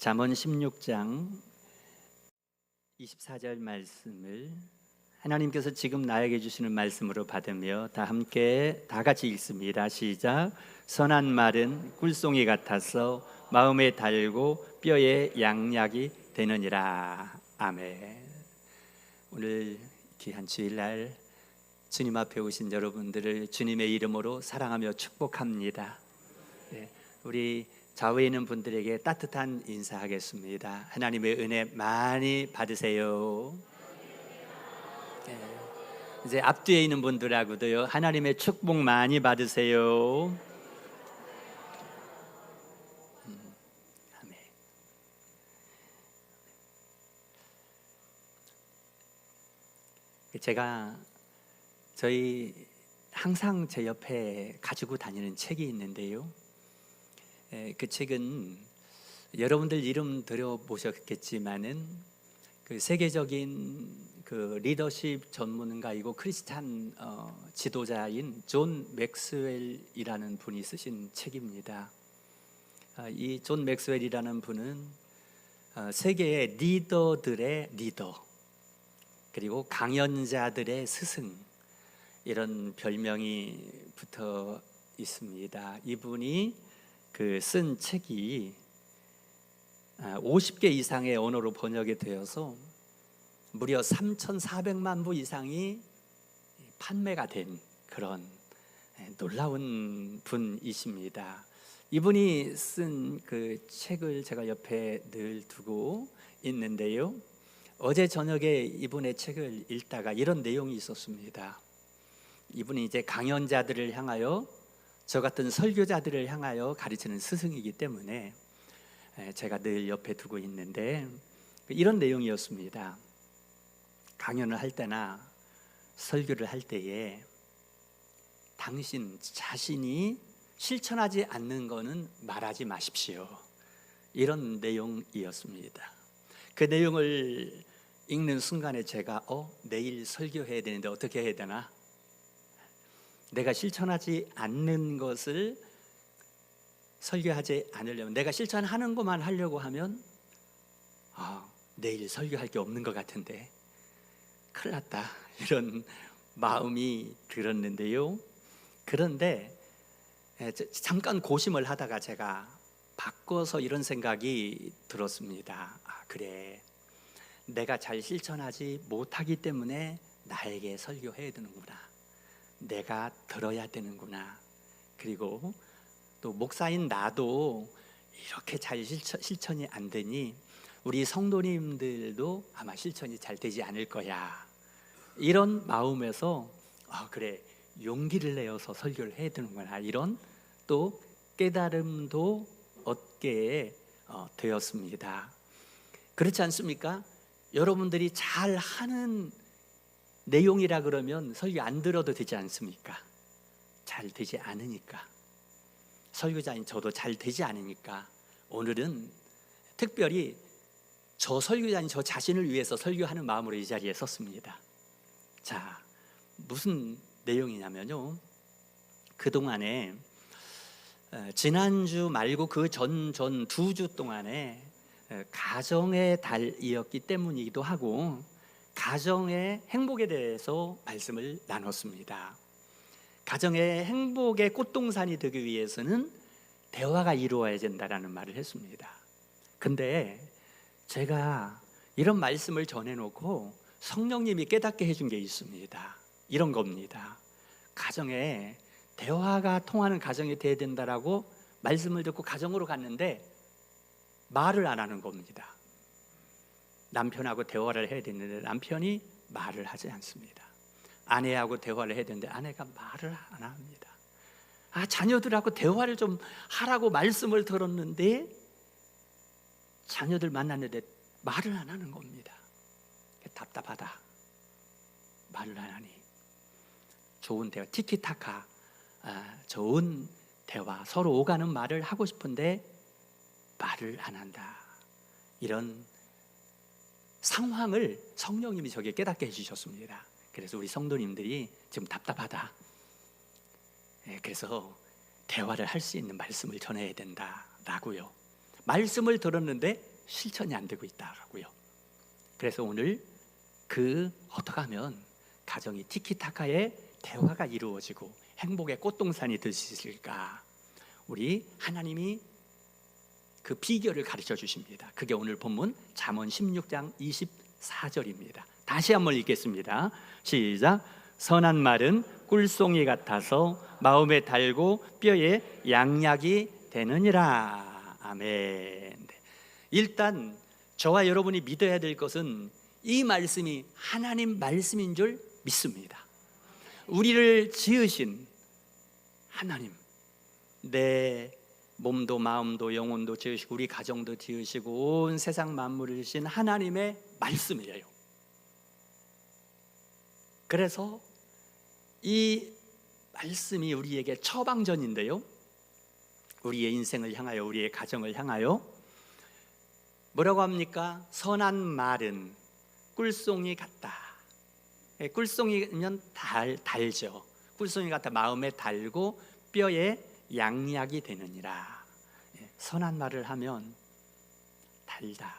잠언 16장 24절 말씀을 하나님께서 지금 나에게 주시는 말씀으로 받으며 다 같이 읽습니다. 시작. 선한 말은 꿀송이 같아서 마음에 달고 뼈에 양약이 되느니라. 아멘. 오늘 귀한 주일날 주님 앞에 오신 여러분들을 주님의 이름으로 사랑하며 축복합니다. 우리 좌우에 있는 분들에게 따뜻한 인사하겠습니다. 하나님의 은혜 많이 받으세요. 이제 앞뒤에 있는 분들하고도요, 하나님의 축복 많이 받으세요. 아멘. 제가 항상 제 옆에 가지고 다니는 책이 있는데요. 그 책은 여러분들 이름 들어보셨겠지만은 그 세계적인 그 리더십 전문가이고 크리스찬 지도자인 존 맥스웰이라는 분이 쓰신 책입니다. 이 존 맥스웰이라는 분은 세계의 리더들의 리더, 그리고 강연자들의 스승, 이런 별명이 붙어 있습니다. 이분이 쓴 책이 50개 이상의 언어로 번역이 되어서 무려 3,400만 부 이상이 판매가 된 그런 놀라운 분이십니다. 이분이 쓴 그 책을 제가 옆에 늘 두고 있는데요, 어제 저녁에 이분의 책을 읽다가 이런 내용이 있었습니다. 이분이 이제 강연자들을 향하여, 저 같은 설교자들을 향하여 가르치는 스승이기 때문에 제가 늘 옆에 두고 있는데, 이런 내용이었습니다. 강연을 할 때나 설교를 할 때에 당신 자신이 실천하지 않는 것은 말하지 마십시오. 이런 내용이었습니다. 그 내용을 읽는 순간에 제가 내일 설교해야 되는데 어떻게 해야 되나? 내가 실천하지 않는 것을 설교하지 않으려면, 내가 실천하는 것만 하려고 하면 내일 설교할 게 없는 것 같은데 큰일 났다, 이런 마음이 들었는데요. 그런데 잠깐 고심을 하다가 제가 바꿔서 이런 생각이 들었습니다. 그래, 내가 잘 실천하지 못하기 때문에 나에게 설교해야 되는구나, 내가 들어야 되는구나. 그리고 또 목사인 나도 이렇게 잘 실천이 안 되니 우리 성도님들도 아마 실천이 잘 되지 않을 거야, 이런 마음에서 그래, 용기를 내어서 설교를 해야 되는구나, 이런 또 깨달음도 얻게 되었습니다. 그렇지 않습니까? 여러분들이 잘 하는 내용이라 그러면 설교 안 들어도 되지 않습니까? 잘 되지 않으니까, 설교자인 저도 잘 되지 않으니까 오늘은 특별히 저 설교자인 저 자신을 위해서 설교하는 마음으로 이 자리에 섰습니다. 자, 무슨 내용이냐면요, 그동안에 지난주 말고 그 전 2주 동안에 가정의 달이었기 때문이기도 하고 가정의 행복에 대해서 말씀을 나눴습니다. 가정의 행복의 꽃동산이 되기 위해서는 대화가 이루어야 된다라는 말을 했습니다. 근데 제가 이런 말씀을 전해놓고 성령님이 깨닫게 해준 게 있습니다. 이런 겁니다. 가정에 대화가 통하는 가정이 돼야 된다라고 말씀을 듣고 가정으로 갔는데 말을 안 하는 겁니다. 남편하고 대화를 해야 되는데 남편이 말을 하지 않습니다. 아내하고 대화를 해야 되는데 아내가 말을 안 합니다. 자녀들하고 대화를 좀 하라고 말씀을 들었는데 자녀들 만났는데 말을 안 하는 겁니다. 답답하다, 말을 안 하니. 좋은 대화, 티키타카, 좋은 대화, 서로 오가는 말을 하고 싶은데 말을 안 한다, 이런 상황을 성령님이 저게 깨닫게 해주셨습니다. 그래서 우리 성도님들이 지금 답답하다, 그래서 대화를 할 수 있는 말씀을 전해야 된다라고요. 말씀을 들었는데 실천이 안 되고 있다고요. 그래서 오늘 어떻게 하면 가정이 티키타카의 대화가 이루어지고 행복의 꽃동산이 될 수 있을까? 우리 하나님이 그 비결을 가르쳐 주십니다. 그게 오늘 본문 잠언 16장 24절입니다. 다시 한번 읽겠습니다. 시작. 선한 말은 꿀송이 같아서 마음에 달고 뼈에 양약이 되느니라. 아멘. 일단 저와 여러분이 믿어야 될 것은 이 말씀이 하나님 말씀인 줄 믿습니다. 우리를 지으신 하나님, 내 몸도 마음도 영혼도 지으시고 우리 가정도 지으시고 온 세상 만물을 지으신 하나님의 말씀이에요. 그래서 이 말씀이 우리에게 처방전인데요, 우리의 인생을 향하여, 우리의 가정을 향하여 뭐라고 합니까? 선한 말은 꿀송이 같다. 꿀송이면 달죠. 꿀송이 같아 마음에 달고 뼈에 양약이 되느니라. 선한 말을 하면 달다.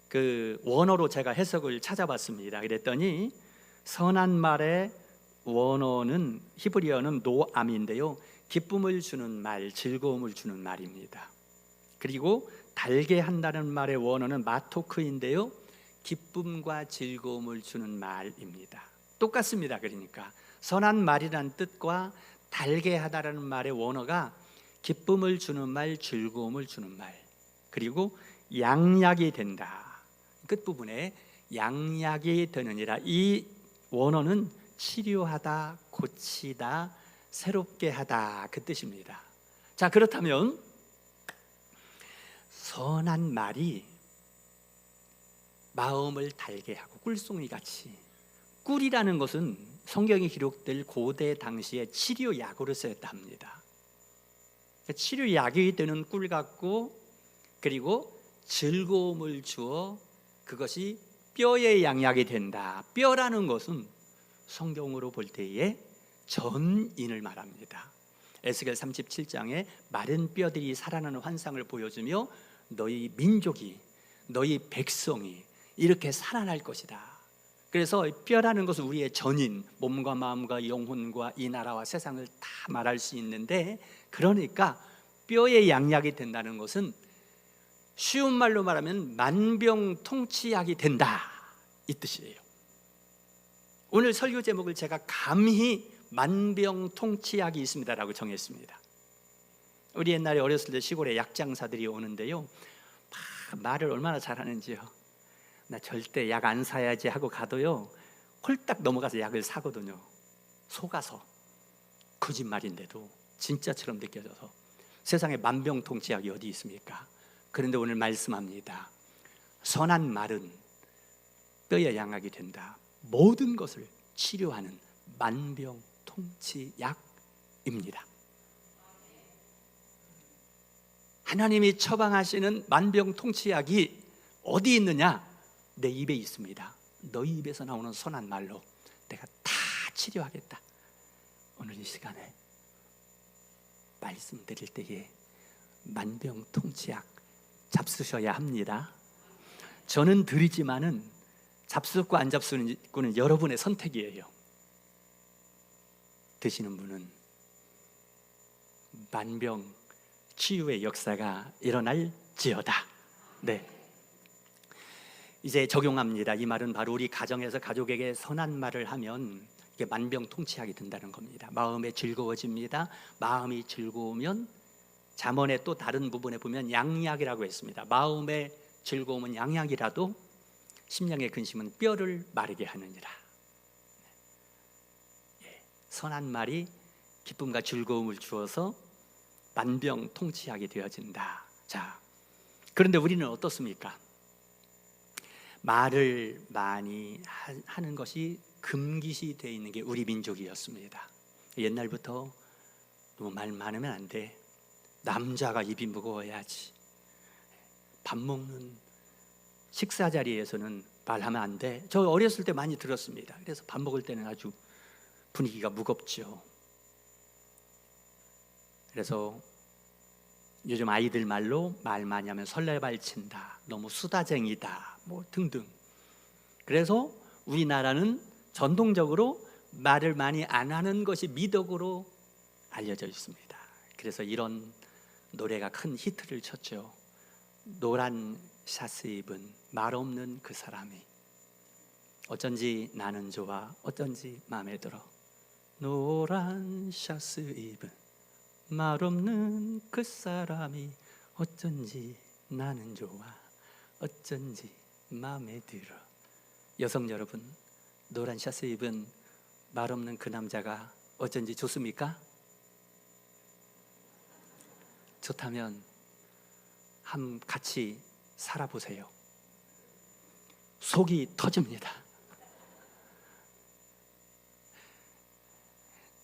그 원어로 제가 해석을 찾아봤습니다. 그랬더니 선한 말의 원어는 히브리어는 노암인데요, 기쁨을 주는 말, 즐거움을 주는 말입니다. 그리고 달게 한다는 말의 원어는 마토크인데요, 기쁨과 즐거움을 주는 말입니다. 똑같습니다. 그러니까 선한 말이라는 뜻과 달게 하다라는 말의 원어가 기쁨을 주는 말, 즐거움을 주는 말, 그리고 양약이 된다. 끝부분에 양약이 되느니라. 이 원어는 치료하다, 고치다, 새롭게 하다, 그 뜻입니다. 자, 그렇다면 선한 말이 마음을 달게 하고 꿀송이 같이, 꿀이라는 것은 성경에 기록될 고대 당시의 치료약으로 쓰였다 합니다. 치료약이 되는 꿀 같고, 그리고 즐거움을 주어 그것이 뼈의 양약이 된다. 뼈라는 것은 성경으로 볼 때에 전인을 말합니다. 에스겔 37장에 마른 뼈들이 살아나는 환상을 보여주며 너희 민족이, 너희 백성이 이렇게 살아날 것이다. 그래서 뼈라는 것은 우리의 전인, 몸과 마음과 영혼과 이 나라와 세상을 다 말할 수 있는데, 그러니까 뼈의 양약이 된다는 것은 쉬운 말로 말하면 만병통치약이 된다, 이 뜻이에요. 오늘 설교 제목을 제가 감히 만병통치약이 있습니다라고 정했습니다. 우리 옛날에 어렸을 때 시골에 약장사들이 오는데요, 말을 얼마나 잘하는지요. 나 절대 약 안 사야지 하고 가도요, 홀딱 넘어가서 약을 사거든요. 속아서. 거짓말인데도 진짜처럼 느껴져서. 세상에 만병통치약이 어디 있습니까? 그런데 오늘 말씀합니다. 선한 말은 뼈에 양약이 된다. 모든 것을 치료하는 만병통치약입니다. 하나님이 처방하시는 만병통치약이 어디 있느냐? 내 입에 있습니다. 너희 입에서 나오는 선한 말로 내가 다 치료하겠다. 오늘 이 시간에 말씀드릴 때에 만병통치약 잡수셔야 합니다. 저는 드리지만은 잡수고 안 잡수고는 여러분의 선택이에요. 드시는 분은 만병 치유의 역사가 일어날지어다. 네. 이제 적용합니다. 이 말은 바로 우리 가정에서 가족에게 선한 말을 하면 이게 만병통치약이 된다는 겁니다. 마음에 즐거워집니다. 마음이 즐거우면 잠언의 또 다른 부분에 보면 양약이라고 했습니다. 마음의 즐거움은 양약이라도 심령의 근심은 뼈를 마르게 하느니라. 선한 말이 기쁨과 즐거움을 주어서 만병통치약이 되어진다. 자, 그런데 우리는 어떻습니까? 말을 많이 하는 것이 금기시 되어 있는 게 우리 민족이었습니다. 옛날부터 너무 말 많으면 안 돼. 남자가 입이 무거워야지. 밥 먹는 식사 자리에서는 말하면 안 돼. 저 어렸을 때 많이 들었습니다. 그래서 밥 먹을 때는 아주 분위기가 무겁죠. 그래서 요즘 아이들 말로 말 많이 하면 설레발친다, 너무 수다쟁이다, 뭐 등등. 그래서 우리나라는 전통적으로 말을 많이 안 하는 것이 미덕으로 알려져 있습니다. 그래서 이런 노래가 큰 히트를 쳤죠. 노란 샤스 입은 말 없는 그 사람이 어쩐지 나는 좋아, 어쩐지 마음에 들어. 노란 샤스 입은 말 없는 그 사람이 어쩐지 나는 좋아, 어쩐지 마음에 들어. 여성 여러분, 노란 샤스 입은 말 없는 그 남자가 어쩐지 좋습니까? 좋다면 한번 같이 살아보세요. 속이 터집니다.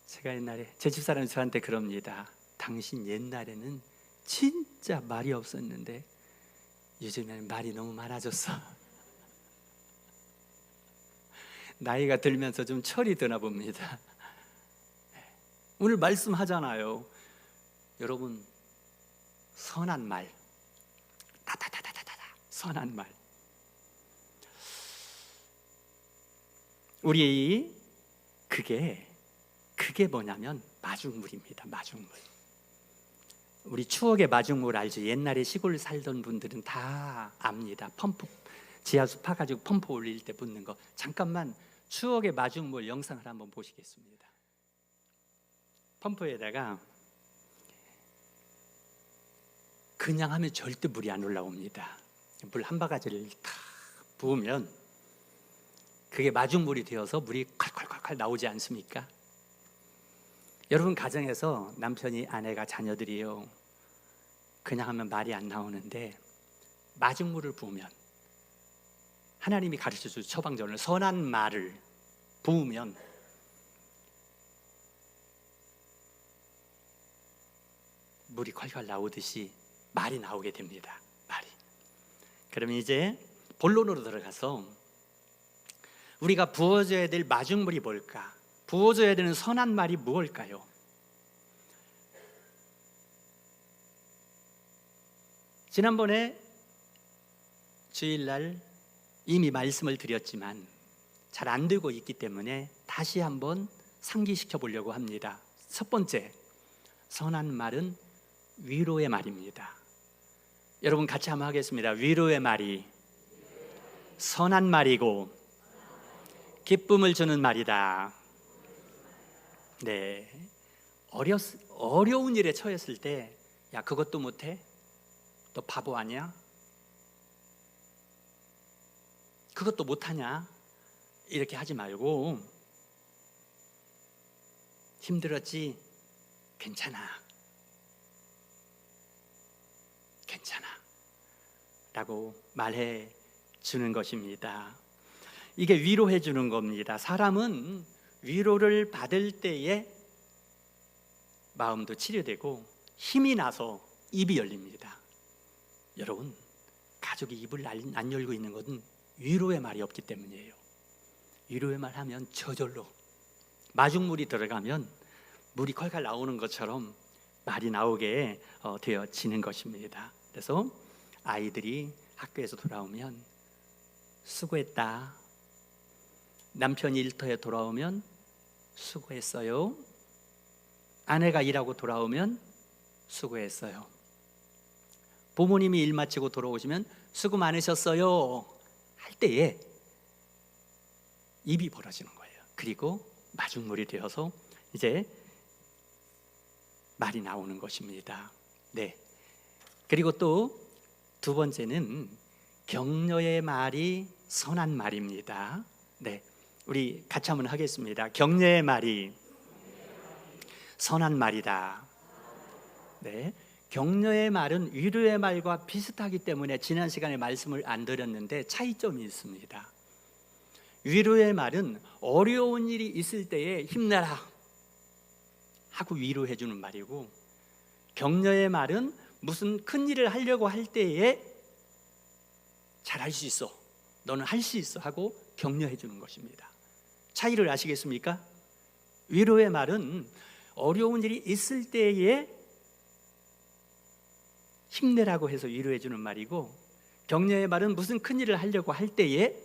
제가 옛날에 제 집사람이 저한테 그럽니다. 당신 옛날에는 진짜 말이 없었는데 요즘에는 말이 너무 많아졌어. 나이가 들면서 좀 철이 드나 봅니다. 오늘 말씀하잖아요. 여러분, 선한 말, 다다다다다다, 선한 말. 우리 그게 뭐냐면 마중물입니다. 마중물. 우리 추억의 마중물 알죠? 옛날에 시골 살던 분들은 다 압니다. 펌프, 지하수 파가지고 펌프 올릴 때 붓는 거. 잠깐만 추억의 마중물 영상을 한번 보시겠습니다. 펌프에다가 그냥 하면 절대 물이 안 올라옵니다. 물 한 바가지를 탁 부으면 그게 마중물이 되어서 물이 콸콸콸콸 나오지 않습니까? 여러분 가정에서 남편이, 아내가, 자녀들이요, 그냥 하면 말이 안 나오는데 마중물을 부으면, 하나님이 가르쳐준 처방전을 선한 말을 부으면 물이 콸콸 나오듯이 말이 나오게 됩니다. 말이. 그러면 이제 본론으로 들어가서 우리가 부어줘야 될 마중물이 뭘까? 부어줘야 되는 선한 말이 무엇일까요? 지난번에 주일날 이미 말씀을 드렸지만 잘 안 되고 있기 때문에 다시 한번 상기시켜 보려고 합니다. 첫 번째, 선한 말은 위로의 말입니다. 여러분 같이 한번 하겠습니다. 위로의 말이 선한 말이고 기쁨을 주는 말이다. 네, 어려운 일에 처했을 때, 야 그것도 못해? 너 바보 아니야? 그것도 못하냐? 이렇게 하지 말고, 힘들었지? 괜찮아, 괜찮아 라고 말해 주는 것입니다. 이게 위로해 주는 겁니다. 사람은 위로를 받을 때에 마음도 치료되고 힘이 나서 입이 열립니다. 여러분, 가족이 입을 안 열고 있는 것은 위로의 말이 없기 때문이에요. 위로의 말 하면 저절로 마중물이 들어가면 물이 콸콸 나오는 것처럼 말이 나오게 되어지는 것입니다. 그래서 아이들이 학교에서 돌아오면 수고했다, 남편이 일터에 돌아오면 수고했어요, 아내가 일하고 돌아오면 수고했어요, 부모님이 일 마치고 돌아오시면 수고 많으셨어요 할 때에 입이 벌어지는 거예요. 그리고 마중물이 되어서 이제 말이 나오는 것입니다. 네. 그리고 또 두 번째는 격려의 말이 선한 말입니다. 네. 우리 같이 한번 하겠습니다. 격려의 말이 선한 말이다. 네. 격려의 말은 위로의 말과 비슷하기 때문에 지난 시간에 말씀을 안 드렸는데 차이점이 있습니다. 위로의 말은 어려운 일이 있을 때에 힘내라 하고 위로해 주는 말이고, 격려의 말은 무슨 큰 일을 하려고 할 때에 잘할 수 있어, 너는 할 수 있어 하고 격려해 주는 것입니다. 차이를 아시겠습니까? 위로의 말은 어려운 일이 있을 때에 힘내라고 해서 위로해 주는 말이고, 격려의 말은 무슨 큰일을 하려고 할 때에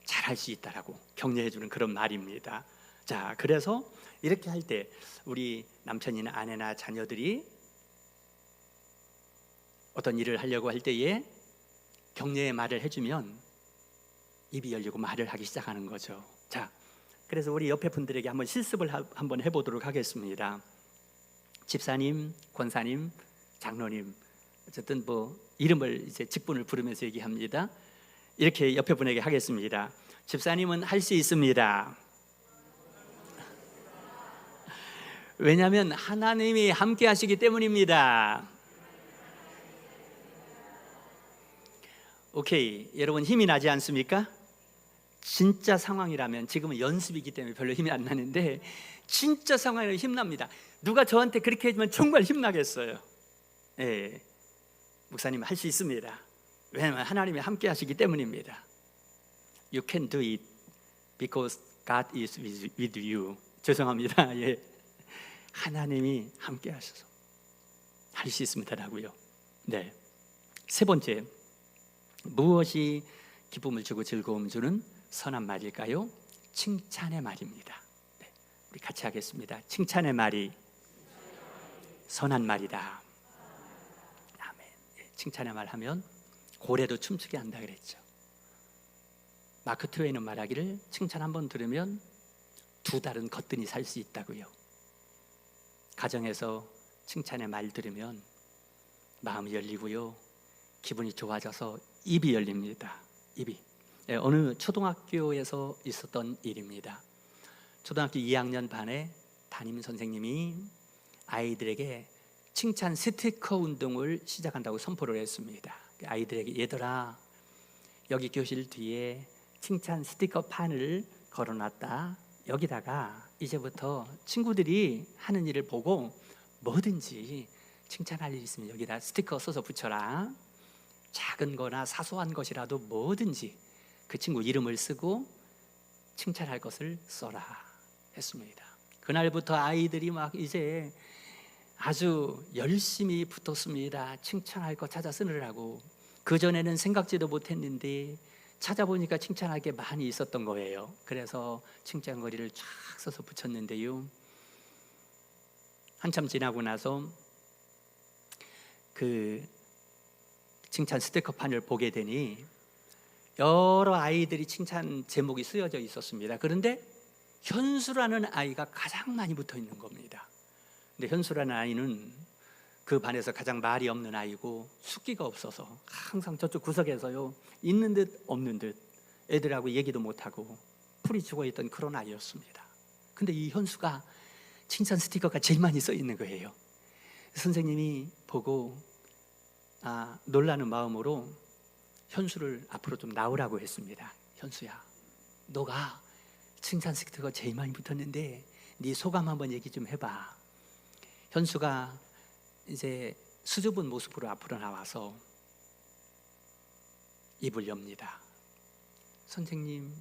잘할 수 있다라고 격려해 주는 그런 말입니다. 자, 그래서 이렇게 할 때 우리 남편이나 아내나 자녀들이 어떤 일을 하려고 할 때에 격려의 말을 해주면 입이 열리고 말을 하기 시작하는 거죠. 자, 그래서 우리 옆에 분들에게 한번 실습을 한번 해보도록 하겠습니다. 집사님, 권사님, 장로님, 어쨌든 뭐 이름을 이제 직분을 부르면서 얘기합니다. 이렇게 옆에 분에게 하겠습니다. 집사님은 할 수 있습니다. 왜냐하면 하나님이 함께 하시기 때문입니다. 오케이, 여러분 힘이 나지 않습니까? 진짜 상황이라면, 지금은 연습이기 때문에 별로 힘이 안 나는데 진짜 상황이라면 힘납니다. 누가 저한테 그렇게 해주면 정말 힘나겠어요. 예, 목사님 할 수 있습니다. 왜냐하면 하나님이 함께 하시기 때문입니다. You can do it because God is with you. 죄송합니다. 예, 하나님이 함께 하셔서 할 수 있습니다라고요. 네, 세 번째, 무엇이 기쁨을 주고 즐거움 주는 선한 말일까요? 칭찬의 말입니다. 네, 우리 같이 하겠습니다. 칭찬의 말이 선한 말이다. 아멘. 칭찬의 말 하면 고래도 춤추게 한다 그랬죠. 마크 트웨이는 말하기를 칭찬 한번 들으면 2달은 거뜬히 살 수 있다고요. 가정에서 칭찬의 말 들으면 마음이 열리고요, 기분이 좋아져서 입이 열립니다. 입이. 어느 초등학교에서 있었던 일입니다. 초등학교 2학년 반에 담임 선생님이 아이들에게 칭찬 스티커 운동을 시작한다고 선포를 했습니다. 아이들에게, 얘들아, 여기 교실 뒤에 칭찬 스티커 판을 걸어놨다. 여기다가 이제부터 친구들이 하는 일을 보고 뭐든지 칭찬할 일 있으면 여기다 스티커 써서 붙여라. 작은 거나 사소한 것이라도 뭐든지 그 친구 이름을 쓰고 칭찬할 것을 써라 했습니다. 그날부터 아이들이 막 이제 아주 열심히 붙었습니다. 칭찬할 거 찾아 쓰느라고. 그전에는 생각지도 못했는데 찾아보니까 칭찬할 게 많이 있었던 거예요. 그래서 칭찬거리를 쫙 써서 붙였는데요, 한참 지나고 나서 그 칭찬 스티커판을 보게 되니 여러 아이들이 칭찬 제목이 쓰여져 있었습니다. 그런데 현수라는 아이가 가장 많이 붙어 있는 겁니다. 근데 현수라는 아이는 그 반에서 가장 말이 없는 아이고 숫기가 없어서 항상 저쪽 구석에서요, 있는 듯 없는 듯 애들하고 얘기도 못하고 풀이 죽어있던 그런 아이였습니다. 근데 이 현수가 칭찬 스티커가 제일 많이 써 있는 거예요. 선생님이 보고 놀라는 마음으로 현수를 앞으로 좀 나오라고 했습니다. 현수야, 너가 칭찬 스티커가 제일 많이 붙었는데 네 소감 한번 얘기 좀 해봐. 현수가 이제 수줍은 모습으로 앞으로 나와서 입을 엽니다. 선생님,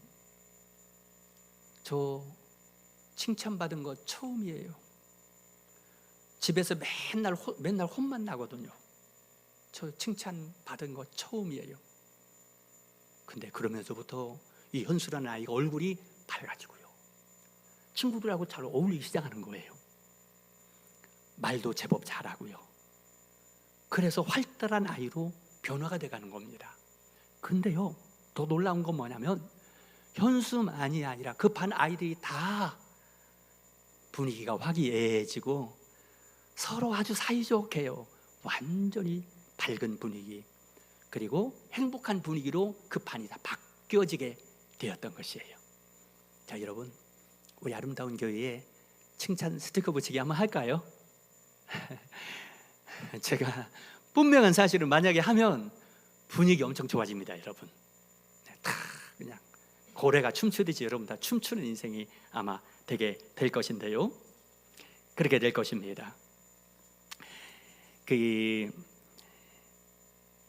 저 칭찬받은 거 처음이에요. 집에서 맨날 혼만 나거든요. 저 칭찬받은 거 처음이에요. 근데 그러면서부터 이 현수라는 아이가 얼굴이 밝아지고요, 친구들하고 잘 어울리기 시작하는 거예요. 말도 제법 잘하고요. 그래서 활달한 아이로 변화가 돼가는 겁니다. 근데요, 더 놀라운 건 뭐냐면 현수만이 아니라 그 반 아이들이 다 분위기가 화기애애해지고 서로 아주 사이좋게요, 완전히 밝은 분위기, 그리고 행복한 분위기로 그 반이 다 바뀌어지게 되었던 것이에요. 자, 여러분, 우리 아름다운 교회에 칭찬 스티커 붙이기 한번 할까요? 제가 분명한 사실은 만약에 하면 분위기 엄청 좋아집니다, 여러분. 다 그냥 고래가 춤추듯이 여러분 다 춤추는 인생이 아마 되게 될 것인데요, 그렇게 될 것입니다.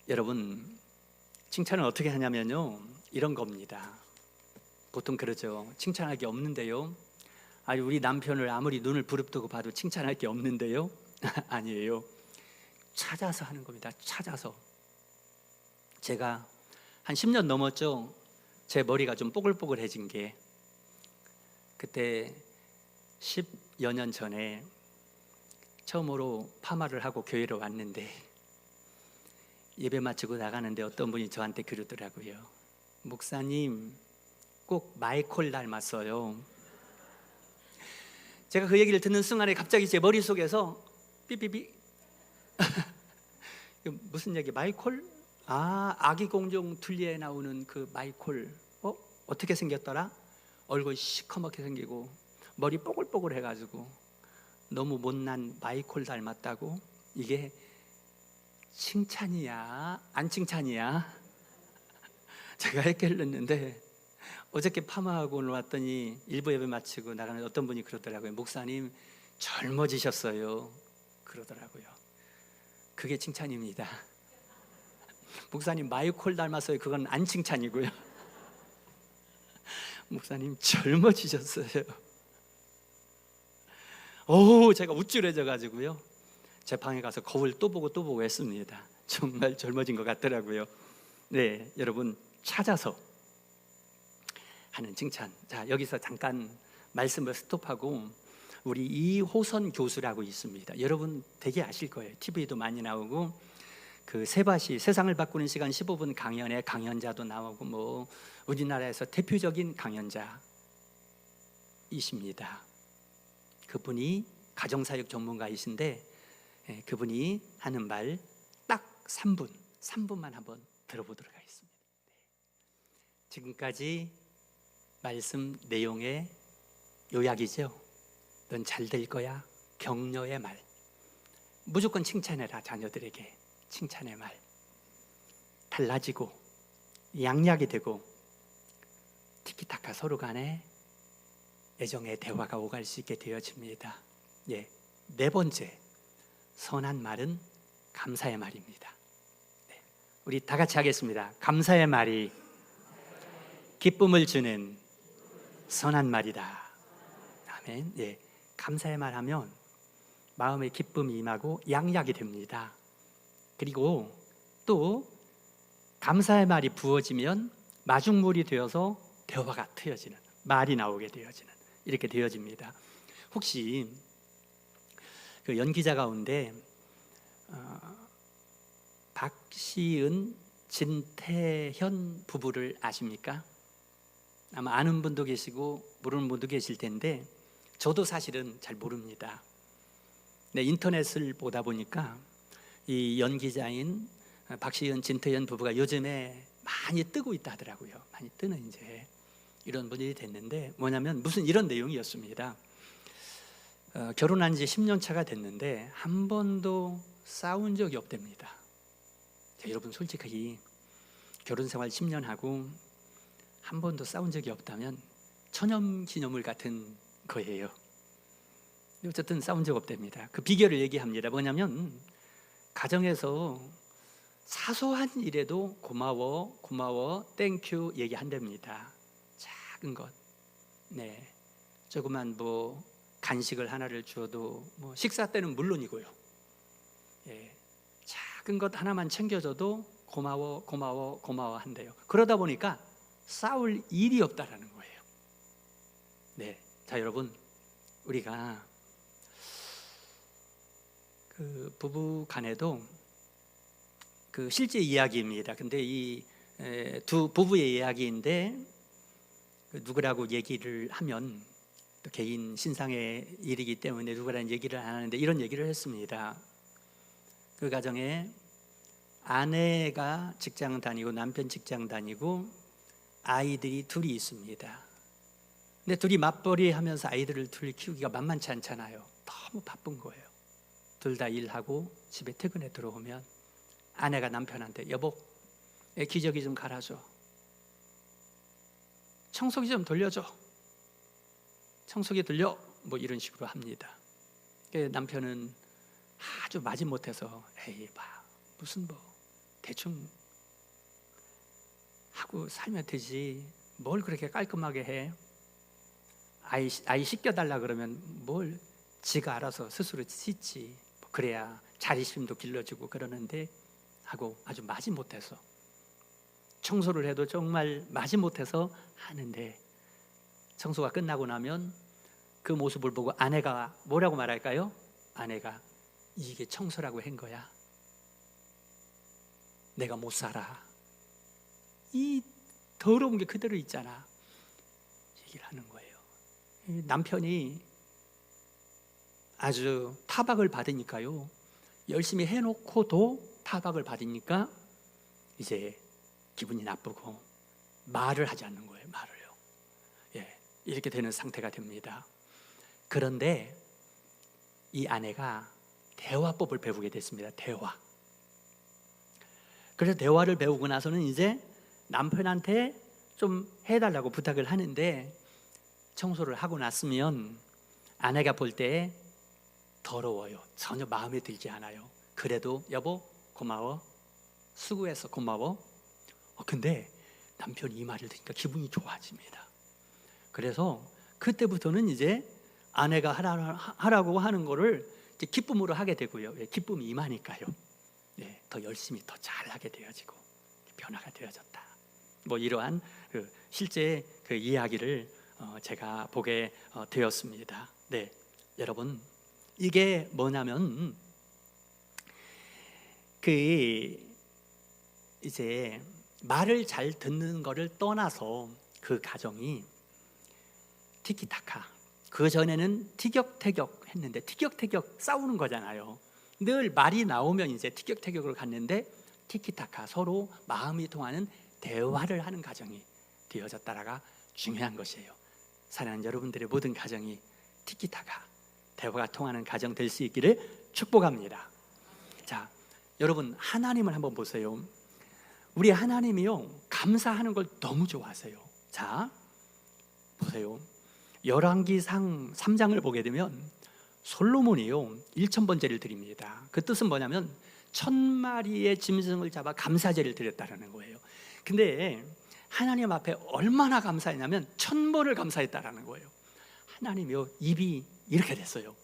여러분, 칭찬을 어떻게 하냐면요, 이런 겁니다. 보통 그러죠. 칭찬할 게 없는데요, 우리 남편을 아무리 눈을 부릅뜨고 봐도 칭찬할 게 없는데요, 아니에요. 찾아서 하는 겁니다. 찾아서. 제가 한 10년 넘었죠. 제 머리가 좀 뽀글뽀글해진 게, 그때 10여 년 전에 처음으로 파마를 하고 교회로 왔는데, 예배 마치고 나가는데 어떤 분이 저한테 그러더라고요. 목사님, 꼭 마이콜 닮았어요. 제가 그 얘기를 듣는 순간에 갑자기 제 머릿속에서 삐삐삐 무슨 얘기? 마이콜? 아, 아기 공룡 둘리에 나오는 그 마이콜. 어떻게 생겼더라? 얼굴 시커멓게 생기고 머리 뽀글뽀글 해가지고 너무 못난 마이콜 닮았다고? 이게 칭찬이야? 안 칭찬이야? 제가 헷갈렸는데, 어저께 파마하고 오늘 왔더니 일부 예배 마치고 나가는 어떤 분이 그러더라고요. 목사님 젊어지셨어요. 그러더라고요. 그게 칭찬입니다. 목사님 마이콜 닮았어요. 그건 안 칭찬이고요. 목사님 젊어지셨어요. 제가 우쭐해져 가지고요, 제 방에 가서 거울 또 보고 했습니다. 정말 젊어진 것 같더라고요. 네, 여러분, 찾아서 하는 칭찬. 자, 여기서 잠깐 말씀을 스톱하고, 우리 이호선 교수라고 있습니다. 여러분 되게 아실 거예요. TV도 많이 나오고, 그 세바시 세상을 바꾸는 시간 15분 강연에 강연자도 나오고, 뭐 우리나라에서 대표적인 강연자이십니다. 그분이 가정사역 전문가이신데, 그분이 하는 말 딱 3분만 한번 들어보도록 하겠습니다. 지금까지 말씀 내용의 요약이죠. 넌 잘 될 거야. 격려의 말. 무조건 칭찬해라. 자녀들에게 칭찬의 말. 달라지고 양약이 되고 티키타카 서로 간에 애정의 대화가 오갈 수 있게 되어집니다. 네 번째, 선한 말은 감사의 말입니다. 우리 다 같이 하겠습니다. 감사의 말이 기쁨을 주는 선한 말이다. 아멘. 감사의 말 하면 마음의 기쁨이 임하고 양약이 됩니다. 그리고 또 감사의 말이 부어지면 마중물이 되어서 대화가 트여지는, 말이 나오게 되어지는, 이렇게 되어집니다. 혹시 그 연기자 가운데 박시은, 진태현 부부를 아십니까? 아마 아는 분도 계시고 모르는 분도 계실 텐데, 저도 사실은 잘 모릅니다. 인터넷을 보다 보니까 이 연기자인 박시은, 진태현 부부가 요즘에 많이 뜨고 있다 하더라고요. 많이 뜨는 이제 이런 분들이 됐는데, 뭐냐면 무슨 이런 내용이었습니다. 결혼한 지 10년 차가 됐는데 한 번도 싸운 적이 없답니다. 자, 여러분 솔직히 결혼 생활 10년 하고 한 번도 싸운 적이 없다면 천연기념물 같은 거예요. 어쨌든 싸운 적 없답니다. 그 비결을 얘기합니다. 뭐냐면 가정에서 사소한 일에도 고마워, 땡큐 얘기한답니다. 작은 것, 조그만 뭐 간식을 하나를 주어도, 뭐 식사 때는 물론이고요, 작은 것 하나만 챙겨줘도 고마워 한대요. 그러다 보니까 싸울 일이 없다라는 거예요. 자, 여러분, 우리가 그 부부 간에도 그 실제 이야기입니다. 근데 이 두 부부의 이야기인데, 누구라고 얘기를 하면 또 개인 신상의 일이기 때문에 누구라는 얘기를 안 하는데, 이런 얘기를 했습니다. 그 가정에 아내가 직장 다니고 남편 직장 다니고 아이들이 둘이 있습니다. 근데 둘이 맞벌이 하면서 아이들을 둘 키우기가 만만치 않잖아요. 너무 바쁜 거예요. 둘 다 일하고 집에 퇴근해 들어오면 아내가 남편한테, 여보, 애 기저귀 좀 갈아줘, 청소기 좀 돌려줘, 청소기 돌려, 뭐 이런 식으로 합니다. 남편은 아주 마지못해서, 에이 봐, 무슨 뭐 대충 하고 살면 되지, 뭘 그렇게 깔끔하게 해, 아이 씻겨달라 그러면 뭘 지가 알아서 스스로 씻지, 그래야 자립심도 길러지고 그러는데 하고 아주 마지못해서 청소를 해도 정말 마지못해서 하는데 청소가 끝나고 나면 그 모습을 보고 아내가 뭐라고 말할까요? 아내가 이게 청소라고 한 거야. 내가 못 살아. 이 더러운 게 그대로 있잖아. 얘기를 하는 거예요. 남편이 아주 타박을 받으니까요. 열심히 해놓고도 타박을 받으니까 이제 기분이 나쁘고 말을 하지 않는 거예요. 말을요. 예, 이렇게 되는 상태가 됩니다. 그런데 이 아내가 대화법을 배우게 됐습니다. 대화. 그래서 대화를 배우고 나서는 이제 남편한테 좀 해달라고 부탁을 하는데 청소를 하고 났으면 아내가 볼 때 더러워요. 전혀 마음에 들지 않아요. 그래도 여보 고마워, 수고해서 고마워. 근데 남편이 이 말을 들으니까 기분이 좋아집니다. 그래서 그때부터는 이제 아내가 하라고 하는 거를 이제 기쁨으로 하게 되고요. 기쁨이 임하니까요. 더 열심히 더 잘하게 되어지고 변화가 되어졌다. 뭐 이러한 실제 그 이야기를 제가 보게 되었습니다. 네, 여러분 이게 뭐냐면 이제 말을 잘 듣는 거를 떠나서 그 가정이 티키타카. 그 전에는 티격태격 했는데 티격태격 싸우는 거잖아요. 늘 말이 나오면 이제 티격태격을 갔는데 티키타카 서로 마음이 통하는 대화를 하는 가정이 되어졌다라가 중요한 것이에요. 사랑하는 여러분들의 모든 가정이 티키타카 대화가 통하는 가정 될 수 있기를 축복합니다. 자, 여러분 하나님을 한번 보세요. 우리 하나님이요 감사하는 걸 너무 좋아하세요. 자, 보세요. 열왕기상 3장을 보게 되면 솔로몬이요 1000번제를 드립니다. 그 뜻은 뭐냐면 1000마리의 짐승을 잡아 감사제를 드렸다라는 거예요. 근데 하나님 앞에 얼마나 감사했냐면 1000번을 감사했다라는 거예요. 하나님이요 입이 이렇게 됐어요.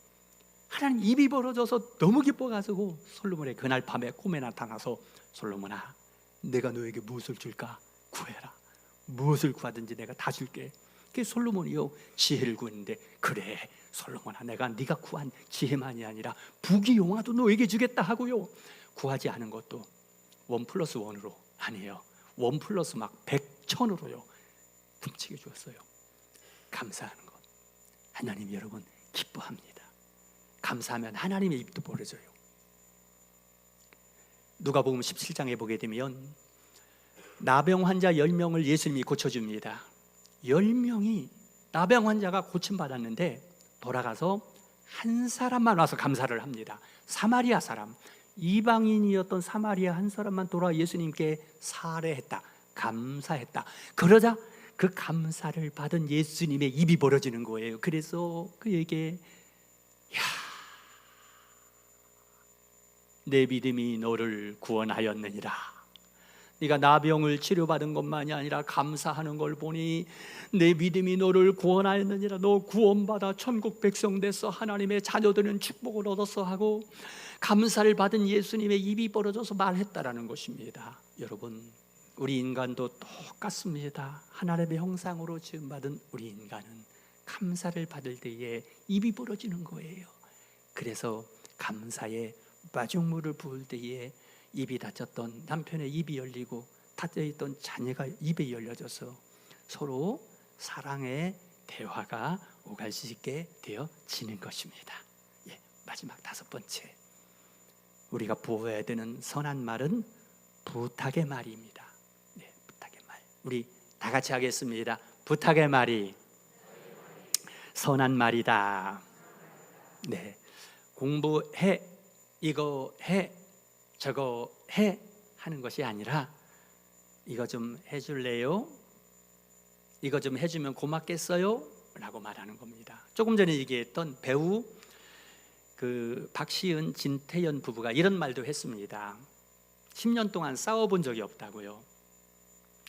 하나님 입이 벌어져서 너무 기뻐가지고 솔로몬의 그날 밤에 꿈에 나타나서 솔로몬아 내가 너에게 무엇을 줄까? 구해라. 무엇을 구하든지 내가 다 줄게. 그 솔로몬이요 지혜를 구했는데 그래 솔로몬아 내가 네가 구한 지혜만이 아니라 부귀영화도 너에게 주겠다 하고요 구하지 않은 것도 1+1으로 아니에요 1+ 막 100, 1000으로요 훔치게 주었어요. 감사하는 것 하나님 여러분 기뻐합니다. 감사하면 하나님의 입도 벌어져요. 누가복음 17장에 보게 되면 나병 환자 10명을 예수님이 고쳐줍니다. 10명이 나병 환자가 고침받았는데 돌아가서 한 사람만 와서 감사를 합니다. 사마리아 사람, 이방인이었던 사마리아 한 사람만 돌아와 예수님께 사례했다, 감사했다. 그러자 그 감사를 받은 예수님의 입이 벌어지는 거예요. 그래서 그에게 야, 내 믿음이 너를 구원하였느니라. 네가 나병을 치료받은 것만이 아니라 감사하는 걸 보니 내 믿음이 너를 구원하였느니라. 너 구원받아 천국 백성 됐어. 하나님의 자녀들은 축복을 얻었어 하고 감사를 받은 예수님의 입이 벌어져서 말했다라는 것입니다. 여러분 우리 인간도 똑같습니다. 하나님의 형상으로 지음받은 우리 인간은 감사를 받을 때에 입이 벌어지는 거예요. 그래서 감사의 마중물을 부을 때에 입이 닫혔던 남편의 입이 열리고 닫혀있던 자녀가 입이 열려져서 서로 사랑의 대화가 오갈 수 있게 되어지는 것입니다. 마지막 5번째 우리가 보호해야 되는 선한 말은 부탁의 말입니다. 부탁의 말 우리 다 같이 하겠습니다. 부탁의 말이 선한 말이다. 공부해 이거 해 저거 해 하는 것이 아니라 이거 좀 해줄래요? 이거 좀 해주면 고맙겠어요? 라고 말하는 겁니다. 조금 전에 얘기했던 배우 박시은, 진태연 부부가 이런 말도 했습니다. 10년 동안 싸워본 적이 없다고요.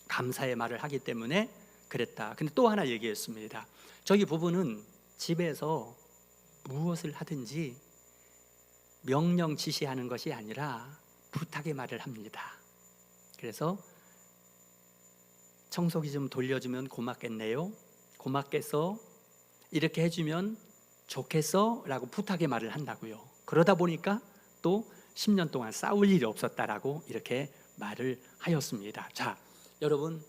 감사의 말을 하기 때문에 그랬다. 근데 또 하나 얘기했습니다. 저희 부부는 집에서 무엇을 하든지 명령 지시하는 것이 아니라 부탁의 말을 합니다. 그래서 청소기 좀 돌려주면 고맙겠네요. 고맙겠어. 이렇게 해주면 좋겠어? 라고 부탁의 말을 한다고요. 그러다 보니까 또 10년 동안 싸울 일이 없었다라고 이렇게 말을 하였습니다. 자, 여러분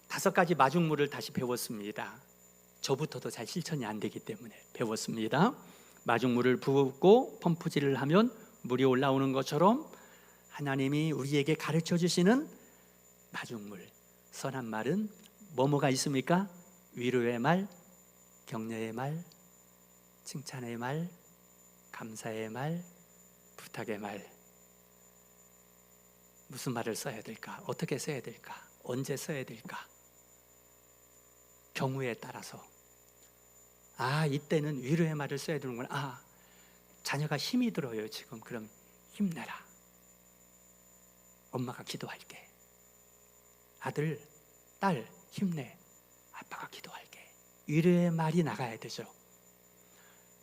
5가지 마중물을 다시 배웠습니다. 저부터도 잘 실천이 안 되기 때문에 배웠습니다. 마중물을 붓고 펌프질을 하면 물이 올라오는 것처럼 하나님이 우리에게 가르쳐 주시는 마중물, 선한 말은 뭐뭐가 있습니까? 위로의 말, 격려의 말, 칭찬의 말, 감사의 말, 부탁의 말. 무슨 말을 써야 될까? 어떻게 써야 될까? 언제 써야 될까? 경우에 따라서 이때는 위로의 말을 써야 되는구나. 자녀가 힘이 들어요 지금. 그럼 힘내라. 엄마가 기도할게. 아들, 딸 힘내. 아빠가 기도할게. 위로의 말이 나가야 되죠.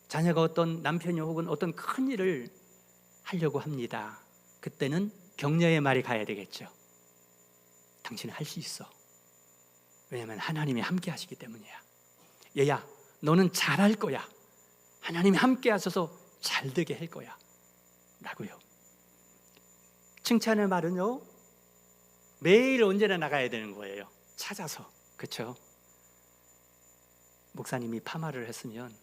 자녀가 어떤 남편이 혹은 어떤 큰 일을 하려고 합니다. 그때는 격려의 말이 가야 되겠죠. 당신은 할 수 있어. 왜냐하면 하나님이 함께 하시기 때문이야. 얘야, 너는 잘할 거야. 하나님이 함께 하셔서 잘 되게 할 거야 라고요. 칭찬의 말은요, 매일 언제나 나가야 되는 거예요. 찾아서. 그렇죠? 목사님이 파마를 했으면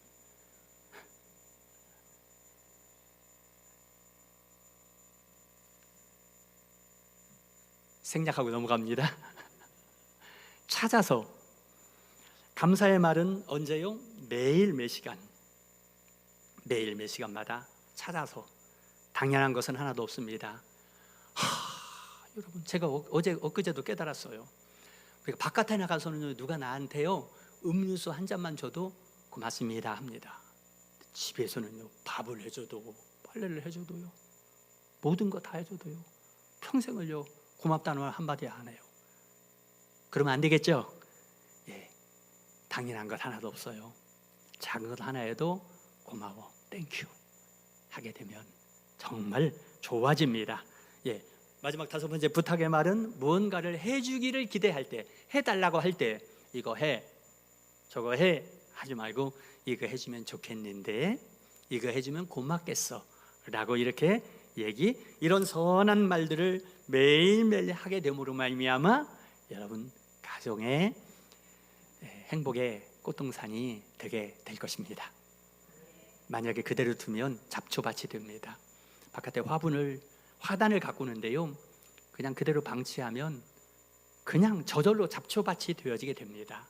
생략하고 넘어갑니다. 찾아서. 감사의 말은 언제요? 매일 몇 시간, 매일 몇 시간마다 찾아서. 당연한 것은 하나도 없습니다. 여러분, 제가 엊그제도 깨달았어요. 우리가 바깥에 나가서는 누가 나한테요 음료수 한 잔만 줘도 고맙습니다 합니다. 집에서는요 밥을 해줘도 빨래를 해줘도요 모든 거 다 해줘도요 평생을요 고맙다는 말 한마디 안 해요. 그러면 안 되겠죠? 당연한 것 하나도 없어요. 작은 것 하나에도 고마워, 땡큐 하게 되면 정말 좋아집니다. 마지막 5번째 부탁의 말은 무언가를 해주기를 기대할 때, 해달라고 할 때 이거 해, 저거 해 하지 말고 이거 해주면 좋겠는데, 이거 해주면 고맙겠어 라고 이렇게 이런 선한 말들을 매일매일 하게 됨으로 말미암아 여러분 가정의 행복의 꽃동산이 되게 될 것입니다. 만약에 그대로 두면 잡초밭이 됩니다. 바깥에 화단을 가꾸는데요 그냥 그대로 방치하면 그냥 저절로 잡초밭이 되어지게 됩니다.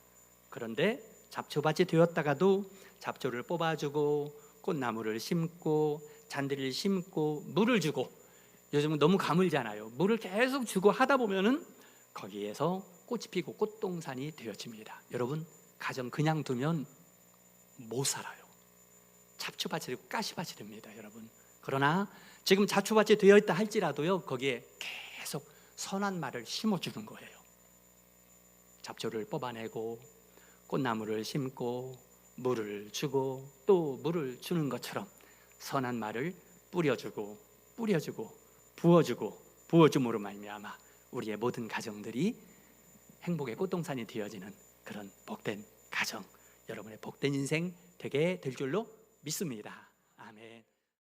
그런데 잡초밭이 되었다가도 잡초를 뽑아주고 꽃나무를 심고 잔디를 심고 물을 주고, 요즘은 너무 가물잖아요. 물을 계속 주고 하다 보면은 거기에서 꽃이 피고 꽃동산이 되어집니다. 여러분 가정 그냥 두면 못 살아요. 잡초밭이 되고 가시밭이 됩니다 여러분. 그러나 지금 잡초밭이 되어 있다 할지라도요 거기에 계속 선한 말을 심어주는 거예요. 잡초를 뽑아내고 꽃나무를 심고 물을 주고 또 물을 주는 것처럼 선한 말을 뿌려주고 부어줌으로 말미암아 우리의 모든 가정들이 행복의 꽃동산이 되어지는 그런 복된 가정, 여러분의 복된 인생 되게 될 줄로 믿습니다. 아멘.